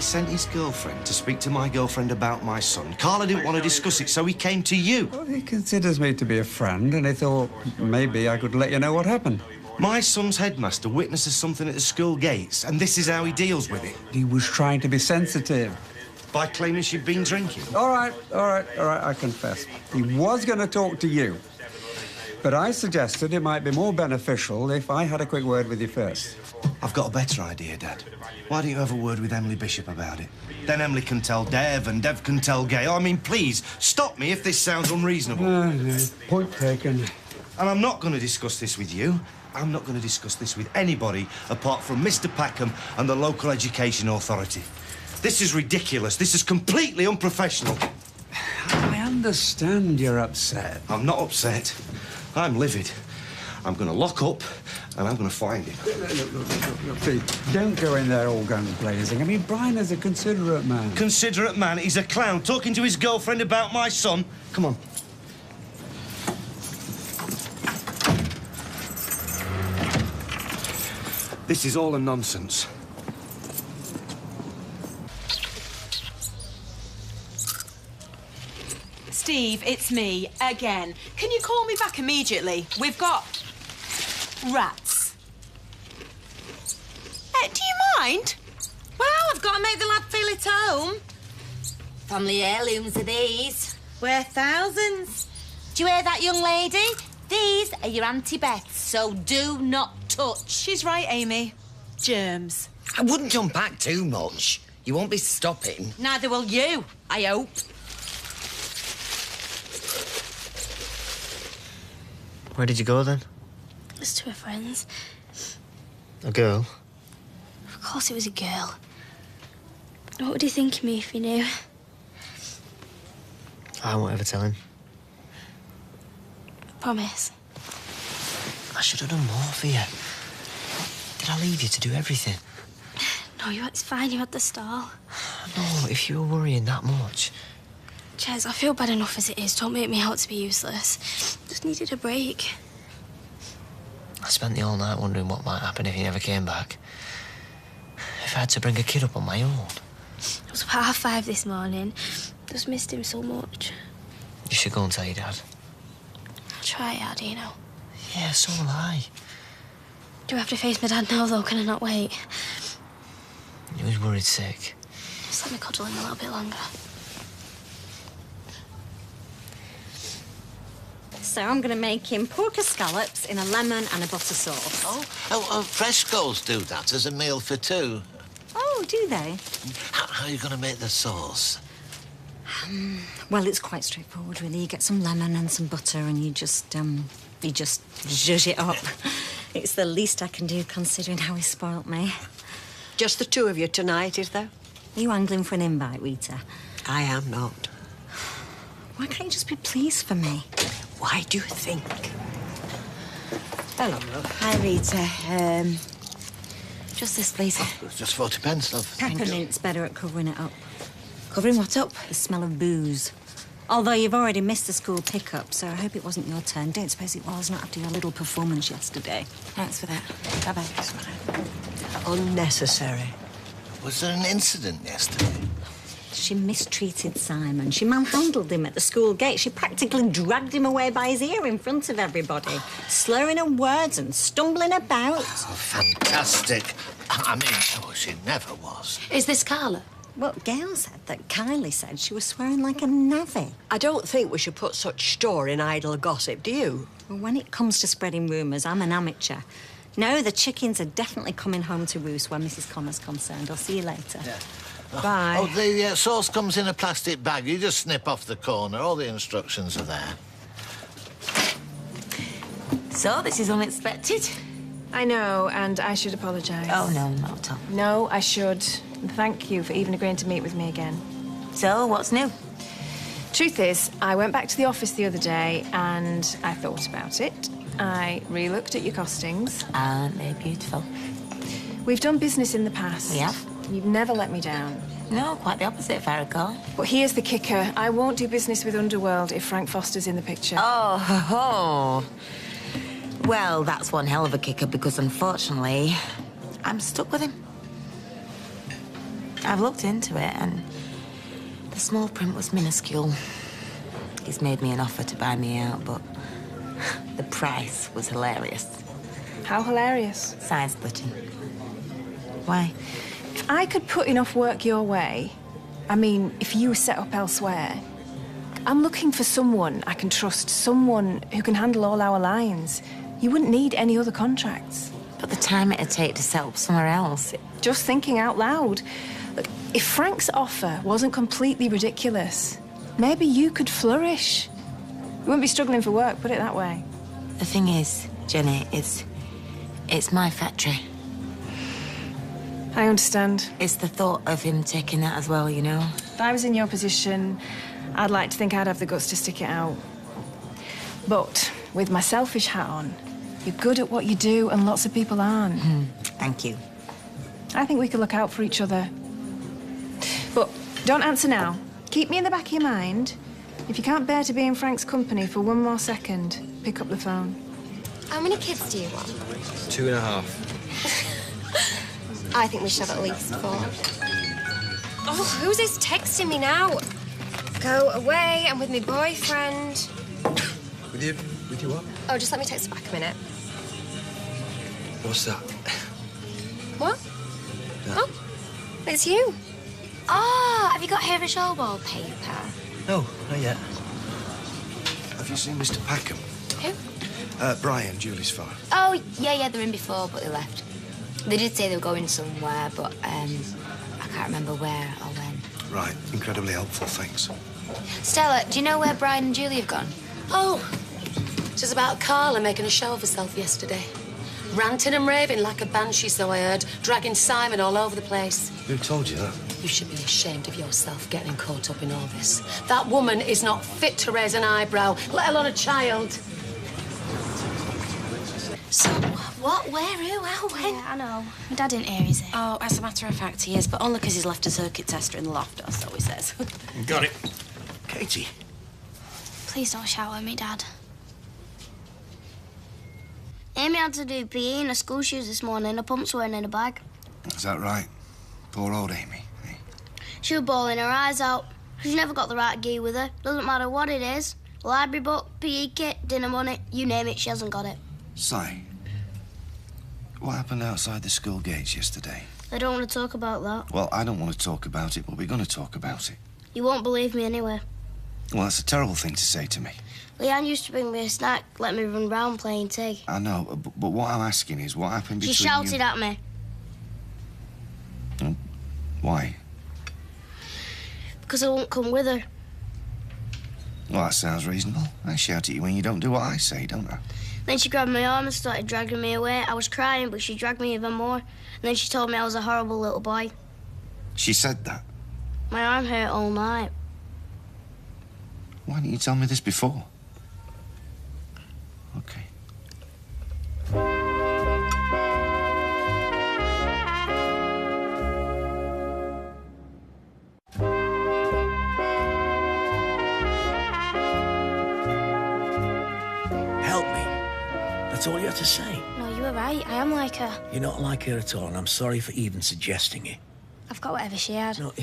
sent his girlfriend to speak to my girlfriend about my son. Carla didn't want to discuss it, so he came to you. Well, he considers me to be a friend, and he thought maybe I could let you know what happened. My son's headmaster witnesses something at the school gates, and this is how he deals with it. He was trying to be sensitive. By claiming she'd been drinking. All right, I confess. He was going to talk to you. But I suggested it might be more beneficial if I had a quick word with you first. I've got a better idea, Dad. Why don't you have a word with Emily Bishop about it? Then Emily can tell Dev, and Dev can tell Gail. I mean, please, stop me if this sounds unreasonable. No, point taken. And I'm not going to discuss this with you. I'm not going to discuss this with anybody apart from Mr. Packham and the local education authority. This is ridiculous. This is completely unprofessional. I understand you're upset. I'm not upset. I'm livid. I'm going to lock up and I'm going to find him. Look, Pete, don't go in there all guns blazing. I mean, Brian is a considerate man. Considerate man? He's a clown talking to his girlfriend about my son. Come on. This is all a nonsense. Steve, it's me, again. Can you call me back immediately? We've got rats. Do you mind? Well, I've got to make the lad feel at home. Family heirlooms are these. Worth thousands. Do you hear that, young lady? These are your Auntie Beth's, so do not touch. She's right, Amy. Germs. I wouldn't unpack too much. You won't be stopping. Neither will you, I hope. Where did you go, then? It's to a friend's. A girl? Of course it was a girl. What would he think of me if he knew? I won't ever tell him. I promise. I should have done more for you. Did I leave you to do everything? No, it's fine. You had the stall. No, if you were worrying that much. Jez, I feel bad enough as it is. Don't make me out to be useless. Just needed a break. I spent the whole night wondering what might happen if he never came back. If I had to bring a kid up on my own. It was about 5:30 this morning. Just missed him so much. You should go and tell your dad. I'll try hard, you know. Yeah, so will I. Do I have to face my dad now, though? Can I not wait? He was worried sick. Just let me cuddle him a little bit longer. So I'm going to make him pork scallops in a lemon and a butter sauce. Frescoes do that as a meal for two. Oh, do they? How are you going to make the sauce? Well, it's quite straightforward, really. You get some lemon and some butter and you just zhuzh it up. It's the least I can do, considering how he spoilt me. Just the two of you tonight, is there? Are you angling for an invite, Rita? I am not. Why can't you just be pleased for me? Why do you think? Hello, love. Hi, Rita. Just this, please. It's just 40 pence, love. Peppermint's better at covering it up. Covering what up? The smell of booze. Although you've already missed the school pickup, so I hope it wasn't your turn. Don't suppose it was, not after your little performance yesterday. Thanks for that. Bye-bye. Unnecessary. Was there an incident yesterday? She mistreated Simon. She manhandled him at the school gate. She practically dragged him away by his ear in front of everybody, slurring her words and stumbling about. Oh, fantastic. I mean, she never was. Is this Carla? Well, Gail said that Kylie said she was swearing like a navvy. I don't think we should put such store in idle gossip, do you? Well, when it comes to spreading rumours, I'm an amateur. No, the chickens are definitely coming home to roost where Mrs. Connor's concerned. I'll see you later. Yeah. Bye. Oh, the sauce comes in a plastic bag. You just snip off the corner. All the instructions are there. So, this is unexpected. I know, and I should apologise. Oh, no, not at all. No, I should. And thank you for even agreeing to meet with me again. So, what's new? Truth is, I went back to the office the other day and I thought about it. I re-looked at your costings. Aren't they beautiful? We've done business in the past. We have. You've never let me down. No, quite the opposite, if I recall. But here's the kicker. I won't do business with Underworld if Frank Foster's in the picture. Oh. Well, that's one hell of a kicker because, unfortunately, I'm stuck with him. I've looked into it, and the small print was minuscule. He's made me an offer to buy me out, but the price was hilarious. How hilarious? Side splitting. Why? If I could put enough work your way, I mean, if you were set up elsewhere, I'm looking for someone I can trust, someone who can handle all our lines. You wouldn't need any other contracts. But the time it'd take to set up somewhere else... Just thinking out loud. Look, if Frank's offer wasn't completely ridiculous, maybe you could flourish. You wouldn't be struggling for work, put it that way. The thing is, Jenny, it's my factory. I understand. It's the thought of him taking that as well, you know? If I was in your position, I'd like to think I'd have the guts to stick it out. But with my selfish hat on, you're good at what you do and lots of people aren't. Thank you. I think we could look out for each other. But don't answer now. Keep me in the back of your mind. If you can't bear to be in Frank's company for one more second, pick up the phone. How many kids do you want? 2.5. I think we should have at least 4. Oh, who's this texting me now? Go away, I'm with my boyfriend. With you what? Oh, just let me text back a minute. What's that? What? Oh, it's you. Oh, have you got here a show wallpaper? No, not yet. Have you seen Mr. Packham? Who? Brian, Julie's father. Oh, yeah, they were in before, but they left. They did say they were going somewhere, but I can't remember where or when. Right, incredibly helpful, thanks. Stella, do you know where Brian and Julie have gone? Oh, she's about Carla making a show of herself yesterday. Ranting and raving like a banshee, so I heard, dragging Simon all over the place. Who told you that? You should be ashamed of yourself getting caught up in all this. That woman is not fit to raise an eyebrow, let alone a child. So, what, where, who, how, when? Yeah, I know. My dad didn't hear, is it? Oh, as a matter of fact, he is, but only because he's left a circuit tester in the loft, or so he says. Got it. Katie. Please don't shout at me, Dad. Amy had to do PE in her school shoes this morning. Her pumps weren't in her bag. Is that right? Poor old Amy. Eh? She was bawling her eyes out. She's never got the right gear with her. Doesn't matter what it is. Library book, PE kit, dinner money, you name it, she hasn't got it. Si, what happened outside the school gates yesterday? I don't want to talk about that. Well, I don't want to talk about it, but we're going to talk about it. You won't believe me anyway. Well, that's a terrible thing to say to me. Leanne used to bring me a snack, let me run round playing tea. I know, but what I'm asking is what happened between She shouted you... at me. Why? Because I won't come with her. Well, that sounds reasonable. I shout at you when you don't do what I say, don't I? Then she grabbed my arm and started dragging me away. I was crying, but she dragged me even more. And then she told me I was a horrible little boy. She said that? My arm hurt all night. Why didn't you tell me this before? Okay. Help me. That's all you have to say. No, you were right. I am like her. You're not like her at all, and I'm sorry for even suggesting it. I've got whatever she had. No,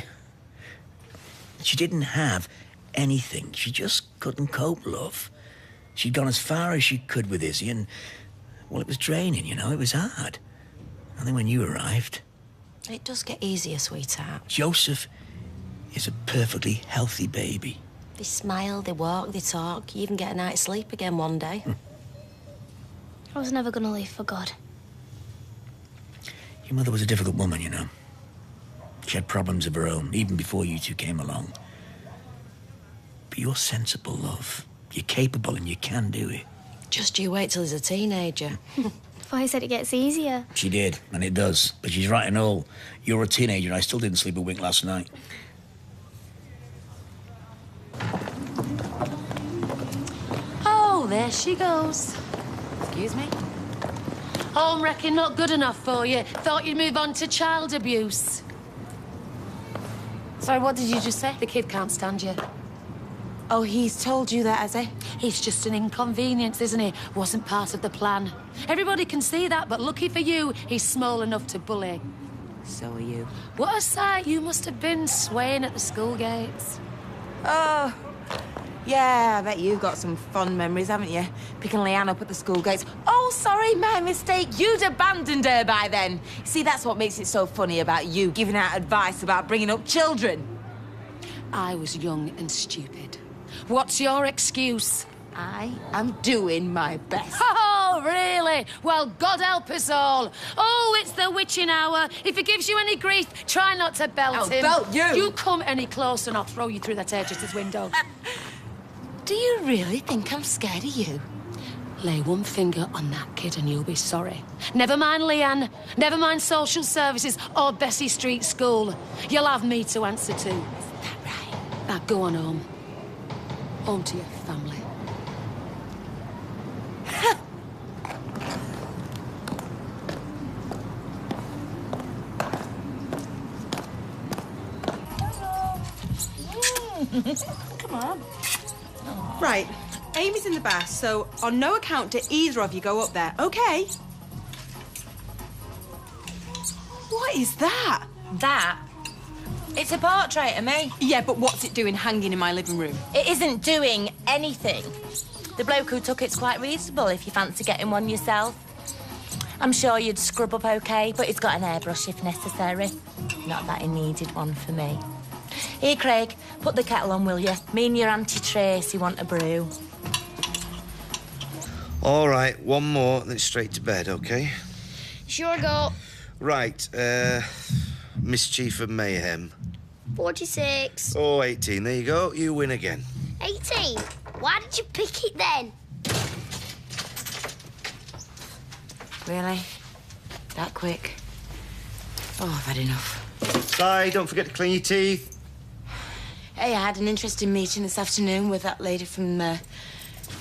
she didn't have anything. She just couldn't cope, love. She'd gone as far as she could with Izzy, and, well, it was draining, you know, it was hard. And then when you arrived... It does get easier, sweetheart. Joseph is a perfectly healthy baby. They smile, they walk, they talk. You even get a night's sleep again one day. I was never going to leave for God. Your mother was a difficult woman, you know. She had problems of her own, even before you two came along. But you're sensible, love. You're capable and you can do it. Just you wait till he's a teenager. I said it gets easier. She did, and it does. But she's right and all. You're a teenager and I still didn't sleep a wink last night. Oh, there she goes. Excuse me? Home wrecking not good enough for you. Thought you'd move on to child abuse. Sorry, what did you just say? The kid can't stand you. Oh, he's told you that, has he? He's just an inconvenience, isn't he? Wasn't part of the plan. Everybody can see that, but lucky for you, he's small enough to bully. So are you. What a sight you must have been swaying at the school gates. Oh, yeah, I bet you've got some fond memories, haven't you? Picking Leanne up at the school gates. Oh, sorry, my mistake. You'd abandoned her by then. See, that's what makes it so funny about you, giving out advice about bringing up children. I was young and stupid. What's your excuse? I am doing my best. Oh, really? Well, God help us all. Oh, it's the witching hour. If he gives you any grief, try not to belt I'll him. belt you. You come any closer and I'll throw you through that hairdresser's window. Do you really think I'm scared of you? Lay one finger on that kid and you'll be sorry. Never mind Leanne, never mind social services or Bessie Street School. You'll have me to answer to. Is that right? Now go on home. Home to your family. Come on. Right, Amy's in the bath, so on no account do either of you go up there, okay? What is that? That? It's a portrait of me. Yeah, but what's it doing hanging in my living room? It isn't doing anything. The bloke who took it's quite reasonable if you fancy getting one yourself. I'm sure you'd scrub up okay, but he's got an airbrush if necessary. Not that he needed one for me. Here, Craig, put the kettle on, will you? Me and your Auntie Tracy want a brew. All right, one more, then straight to bed, OK? Sure go. Right, mischief and mayhem. 46. Oh, 18, there you go. You win again. 18? Why did you pick it then? Really? That quick? Oh, I've had enough. Bye, don't forget to clean your teeth. Hey, I had an interesting meeting this afternoon with that lady from the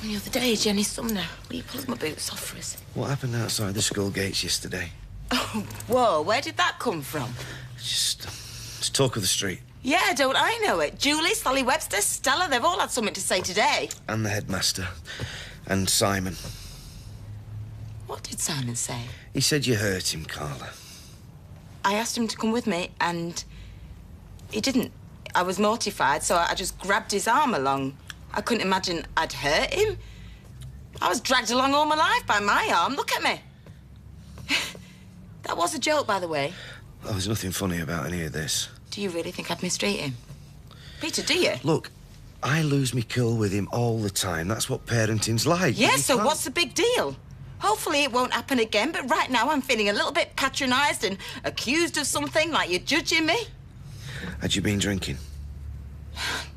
other day, Jenny Sumner. Will you pull my boots off for us? What happened outside the school gates yesterday? Oh, whoa, where did that come from? It's talk of the street. Yeah, don't I know it? Julie, Sally Webster, Stella, they've all had something to say today. And the headmaster. And Simon. What did Simon say? He said you hurt him, Carla. I asked him to come with me, and he didn't. I was mortified, so I just grabbed his arm along. I couldn't imagine I'd hurt him. I was dragged along all my life by my arm. Look at me. That was a joke, by the way. Oh, there's nothing funny about any of this. Do you really think I'd mistreat him? Peter, do you? Look, I lose me cool with him all the time. That's what parenting's like. Yeah, You so can't- what's the big deal? Hopefully it won't happen again, but right now I'm feeling a little bit patronised and accused of something, like you're judging me. Had you been drinking?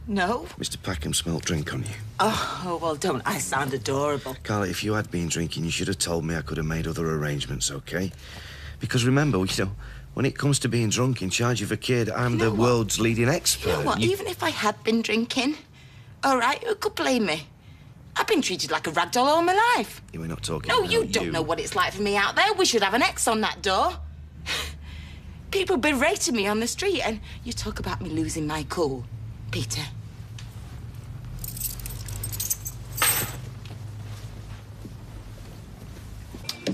No. Mr. Packham smelt drink on you. Oh, well, don't I sound adorable? Carla, if you had been drinking, you should have told me. I could have made other arrangements, OK? Because remember, when it comes to being drunk in charge of a kid, I'm the world's leading expert. You know what? Even if I had been drinking, all right, who could blame me? I've been treated like a ragdoll all my life. Yeah, we're not talking No, about you don't know what it's like for me out there. We should have an X on that door. People berating me on the street, and you talk about me losing my cool. Peter.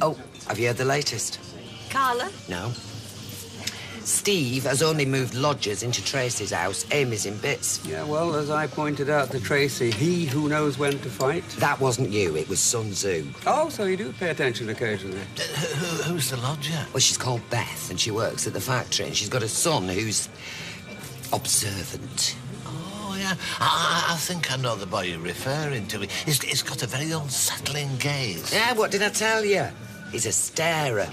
Oh, have you heard the latest? Carla? No. Steve has only moved lodgers into Tracy's house. Amy's in bits. Yeah, well, as I pointed out to Tracy, he who knows when to fight. That wasn't you, it was Sun Tzu. Oh, so you do pay attention occasionally. Who's the lodger? Well, she's called Beth, and she works at the factory, and she's got a son who's observant. Oh, yeah. I think I know the boy you're referring to. He's got a very unsettling gaze. Yeah, what did I tell you? He's a starer.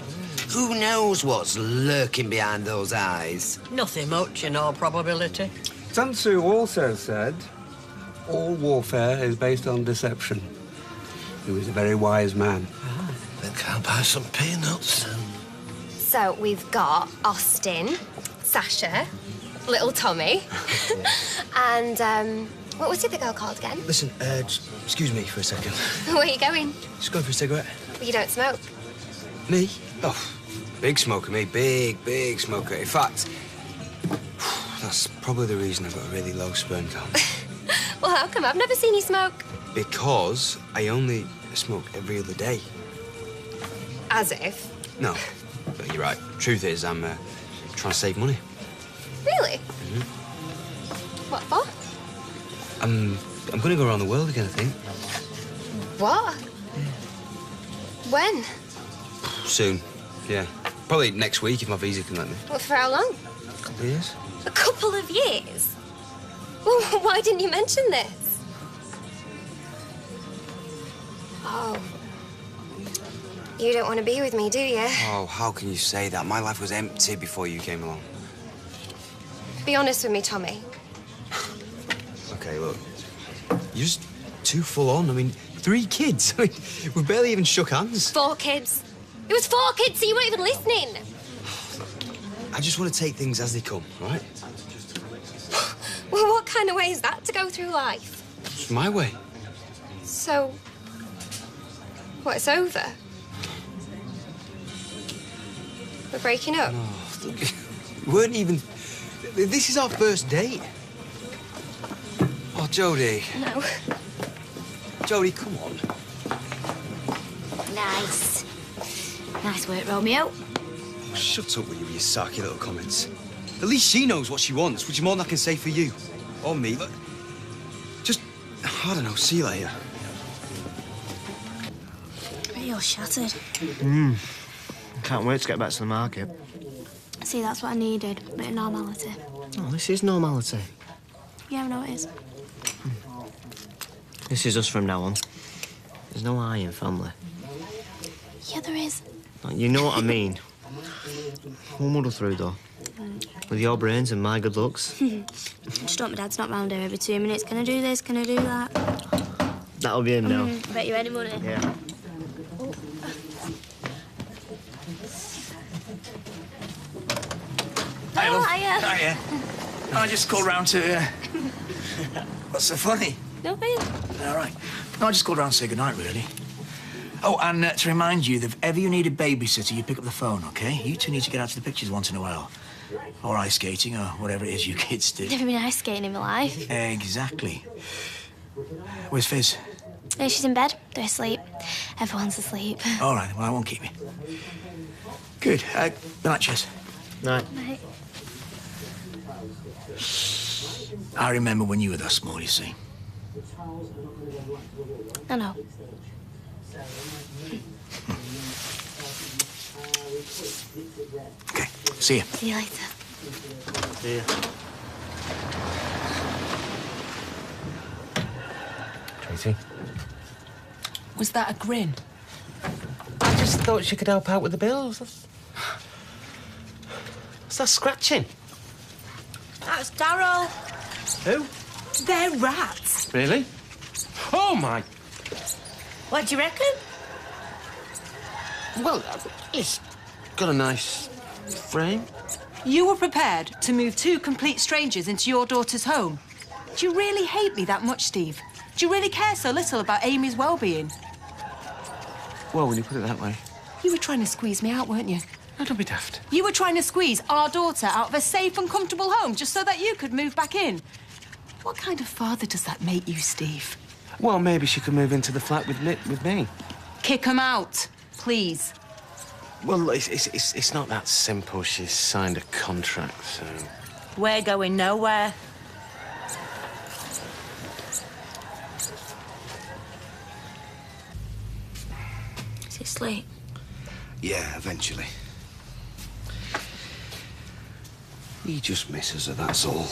Who knows what's lurking behind those eyes? Nothing much in all probability. Sun Tzu also said, all warfare is based on deception. He was a very wise man. I think I'll buy some peanuts. So we've got Austin, Sasha, little Tommy, and, what was the other girl called again? Listen, excuse me for a second. Where are you going? Just going for a cigarette. You don't smoke. Me? Oh, big smoker, me. Big smoker. In fact, that's probably the reason I've got a really low sperm count. Well, how come? I've never seen you smoke. Because I only smoke every other day. As if. No, but you're right. Truth is, I'm trying to save money. Really? What for? I'm going to go around the world again, I think. What? When? Soon, yeah. Probably next week if my visa can let me. What, for how long? A couple of years. A couple of years? Well, why didn't you mention this? Oh. You don't want to be with me, do you? Oh, how can you say that? My life was empty before you came along. Be honest with me, Tommy. Okay, look. You're just too full on. I mean, 3 kids. I mean, we've barely even shook hands. 4 kids. It was 4 kids, so you weren't even listening. I just want to take things as they come, all right? Well, what kind of way is that to go through life? It's my way. So, what, it's over? We're breaking up? Oh, look, we weren't even... This is our first date. Oh, Jodie. No. Jodie, come on. Nice. Nice work, Romeo. Shut up with you sarky little comments. At least she knows what she wants, which is more than I can say for you. Or me. Look, just, I don't know, see you later. You're shattered. Can't wait to get back to the market. See, that's what I needed. A bit of normality. Oh, this is normality. Yeah, I know it is. This is us from now on. There's no I in family. Yeah, there is. You know what I mean. We'll muddle through, though. With your brains and my good looks. Just hope my dad's not round here every 2 minutes. Can I do this? Can I do that? That'll be him now. Bet you any money. Yeah. Hi, love. Hiya. Hiya. I just called round to... What's so funny? Nothing. All right. No, I just called round to say goodnight, really. Oh, and to remind you that if ever you need a babysitter, you pick up the phone, OK? You two need to get out to the pictures once in a while. Or ice skating, or whatever it is you kids do. Never been ice skating in my life. Exactly. Where's Fizz? Yeah, she's in bed. They're asleep. Everyone's asleep. All right, well, I won't keep you. Good. Good night, Chess. Night. Right. I remember when you were that small, you see. I know. OK, see you. See you later. See ya. Tracy? Was that a grin? I just thought she could help out with the bills. What's that scratching? That's Darryl. Who? They're rats. Really? Oh, my... What do you reckon? Well, it's got a nice frame. You were prepared to move 2 complete strangers into your daughter's home. Do you really hate me that much, Steve? Do you really care so little about Amy's well-being? Well, when you put it that way. You were trying to squeeze me out, weren't you? No, don't be daft. You were trying to squeeze our daughter out of a safe and comfortable home just so that you could move back in. What kind of father does that make you, Steve? Well, maybe she could move into the flat with me. Kick 'em out, please. Well, it's not that simple. She's signed a contract, so... We're going nowhere. Is it sleep? Yeah, eventually. He just misses her, that's all.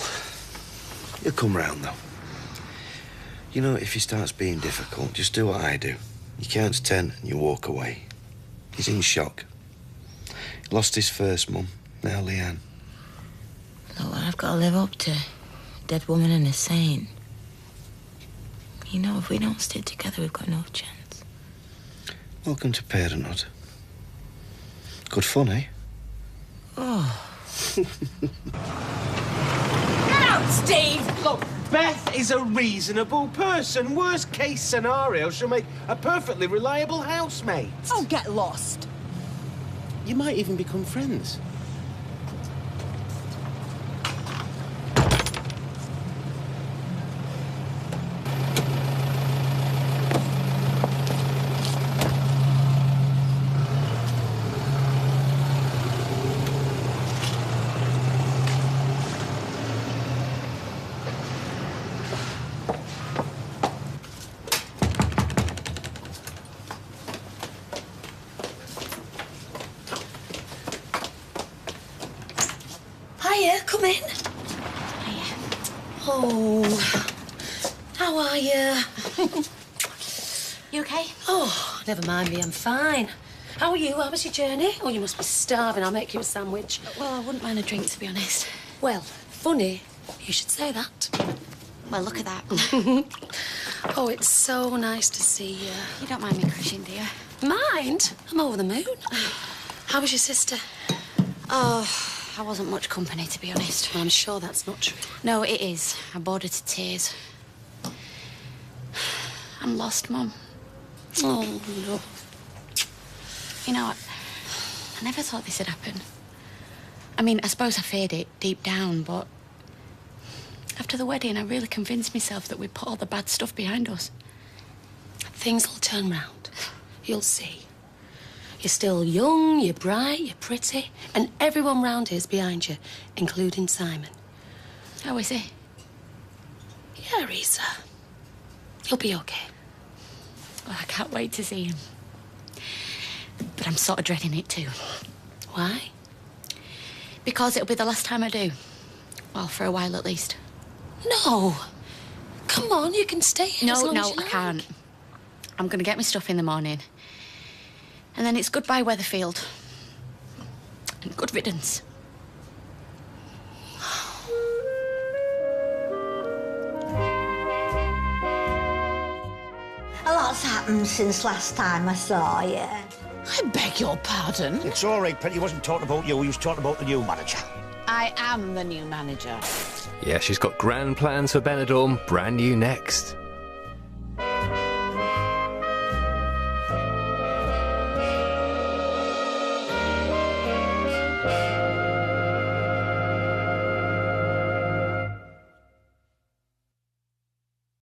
He'll come round, though. You know, if he starts being difficult, just do what I do. You count to 10 and you walk away. He's in shock. He lost his first mum, now Leanne. Look what I've got to live up to. Dead woman and a saint. You know, if we don't stick together, we've got no chance. Welcome to parenthood. Good fun, eh? Oh. Get out, Steve! Look, Beth is a reasonable person. Worst case scenario, she'll make a perfectly reliable housemate. Oh, get lost. You might even become friends. Come in. Oh, how are you? You okay? Oh, never mind me, I'm fine. How are you? How was your journey? Oh, you must be starving. I'll make you a sandwich. Well, I wouldn't mind a drink, to be honest. Well, funny you should say that. Well, look at that. Oh, it's so nice to see you. You don't mind me crashing, do you? Mind? I'm over the moon. How was your sister? Oh, I wasn't much company, to be honest. Well, I'm sure that's not true. No, it is. I bored her to tears. I'm lost, Mum. Oh, no. You know, I never thought this would happen. I mean, I suppose I feared it deep down, but after the wedding, I really convinced myself that we'd put all the bad stuff behind us. Things will turn round. You'll see. You're still young, you're bright, you're pretty, and everyone round here's behind you, including Simon. How is he? Yeah, Risa. He'll be okay. Well, I can't wait to see him. But I'm sort of dreading it too. Why? Because it'll be the last time I do. Well, for a while at least. No. Come on, you can stay here as long as you I like. can't. I'm going to get my stuff in the morning. And then it's goodbye Weatherfield. And good riddance. A lot's happened since last time I saw you. I beg your pardon? It's all right, Pret. He wasn't talking about you. He was talking about the new manager. I am the new manager. Yeah, she's got grand plans for Benidorm, brand new next.